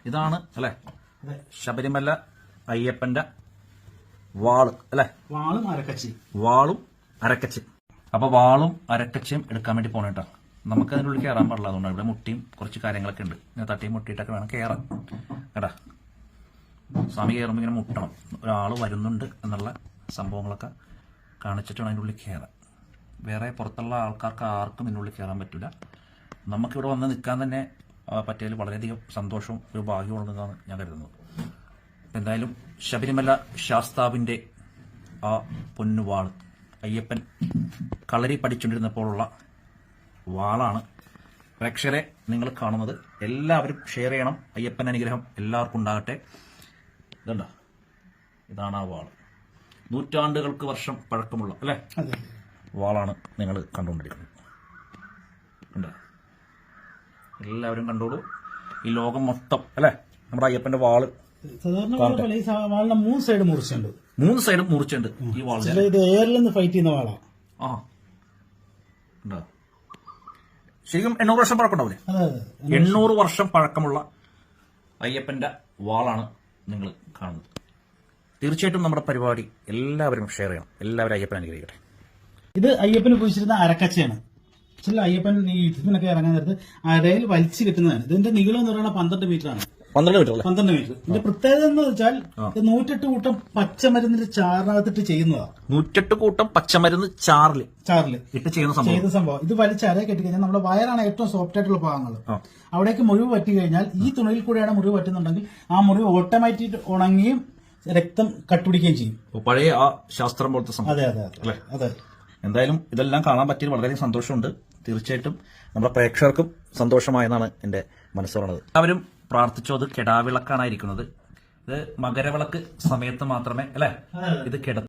ഇതാണ് അല്ലെ ശബരിമല അയ്യപ്പന്റെ വാള് അല്ലെ, വാളും അരക്കച്ചി. അപ്പൊ വാളും അരക്കച്ചയും എടുക്കാൻ വേണ്ടി പോണ കേട്ടോ. നമുക്ക് അതിൻ്റെ ഉള്ളിൽ കയറാൻ പാടില്ല, അതുകൊണ്ട് ഇവിടെ മുട്ടിയും കുറച്ച് കാര്യങ്ങളൊക്കെ ഉണ്ട്. ഇങ്ങനെ തട്ടിയും മുട്ടിയിട്ടൊക്കെ വേണം കയറാൻ കേട്ടാ. സ്വാമി കയറുമ്പോൾ ഇങ്ങനെ മുട്ടണം, ഒരാൾ വരുന്നുണ്ട് എന്നുള്ള സംഭവങ്ങളൊക്കെ കാണിച്ചിട്ട് വേണം അതിൻ്റെ ഉള്ളിൽ കയറാൻ. വേറെ പുറത്തുള്ള ആൾക്കാർക്ക് ആർക്കും ഇതിൻ്റെ ഉള്ളിൽ കയറാൻ പറ്റില്ല. നമുക്കിവിടെ വന്ന് നിൽക്കാൻ തന്നെ പറ്റിയതിൽ വളരെയധികം സന്തോഷവും ഒരു ഭാഗ്യമുള്ളതാണ് ഞാൻ കരുതുന്നത്. എന്തായാലും ശബരിമല ശാസ്താവിൻ്റെ ആ പൊന്നുവാൾ, അയ്യപ്പൻ കളരി പഠിച്ചുകൊണ്ടിരുന്നപ്പോഴുള്ള വാളാണ് പ്രേക്ഷകരെ നിങ്ങൾ കാണുന്നത്. എല്ലാവരും ഷെയർ ചെയ്യണം. അയ്യപ്പൻ അനുഗ്രഹം എല്ലാവർക്കും ഉണ്ടാകട്ടെ. ഇതുണ്ടോ, ഇതാണ് ആ വാള്. നൂറ്റാണ്ടുകൾക്ക് വർഷം പഴക്കമുള്ള അല്ലേ വാളാണ് നിങ്ങൾ കണ്ടുകൊണ്ടിരിക്കുന്നത്. ഉണ്ടോ, എല്ലാവരും കണ്ടോളൂ. ഈ ലോകം മൊത്തം അല്ലെ നമ്മുടെ അയ്യപ്പന്റെ വാള് സാധാരണ 3 സൈഡ് മുറിച്ചുണ്ട്. 3 സൈഡും മുറിച്ചുണ്ട് ഈ വാള്. ഇത് എയറിൽ നിന്ന് ഫൈറ്റ് ചെയ്യുന്ന വാളാണ്. ആ ഉണ്ടോ, ശരിക്കും 800 വർഷം പഴക്കമുണ്ടാവില്ലേ? 800 വർഷം പഴക്കമുള്ള അയ്യപ്പന്റെ വാളാണ് നിങ്ങൾ കാണുന്നത്. തീർച്ചയായിട്ടും നമ്മുടെ പരിപാടി എല്ലാവരും ഷെയർ ചെയ്യണം. എല്ലാവരും അയ്യപ്പൻ അനുഗ്രഹിക്കട്ടെ. ഇത് അയ്യപ്പന് കുഴിച്ചിരുന്ന അരക്കച്ചയാണ്. ചില അയ്യപ്പൻ ഈ യുദ്ധത്തിനൊക്കെ ഇറങ്ങാൻ നേരത്ത് അരയിൽ വലിച്ചു കിട്ടുന്നതാണ്. ഇതിന്റെ നീളം എന്ന് പറയുന്നത് 12 മീറ്റർ ആണ്. 12 മീറ്റർ. ഇതിന്റെ പ്രത്യേകത എന്ന് വെച്ചാൽ 108 കൂട്ടം പച്ചമരുന്നിന്റെ ചാറിനകത്തിട്ട് ചെയ്യുന്നതാണ്. 108 കൂട്ടം പച്ചമരുന്ന് ചാറില് ഇട്ട് ചെയ്യുന്ന സംഭവം. ഇത് വലിച്ച് അര കെട്ടിക്കഴിഞ്ഞാൽ നമ്മുടെ വയറാണ് ഏറ്റവും സോഫ്റ്റ് ആയിട്ടുള്ള ഭാഗങ്ങൾ. അവിടേക്ക് മുറിവ് പറ്റി കഴിഞ്ഞാൽ ഈ തുണിയിൽ കൂടെയാണ് മുറിവ് പറ്റുന്നുണ്ടെങ്കിൽ ആ മുറിവ് ഓട്ടോമാറ്റിക് ഉണങ്ങിയും രക്തം കട്ടുപിടിക്കുകയും ചെയ്യും. പഴയ ആ ശാസ്ത്രം പോലത്തെ സംഭവം. അതെ. എന്തായാലും ഇതെല്ലാം കാണാൻ പറ്റിയത് വളരെയധികം സന്തോഷമുണ്ട്. തീർച്ചയായിട്ടും നമ്മുടെ പ്രേക്ഷകർക്കും സന്തോഷമായെന്നാണ് എന്റെ മനസ്സ് പറയുന്നത്. എല്ലാവരും പ്രാർത്ഥിച്ചോ. അത് കെടാവിളക്കാണ് ഇരിക്കുന്നത്. ഇത് മകരവിളക്ക് സമയത്ത് മാത്രമേ അല്ലെ ഇത്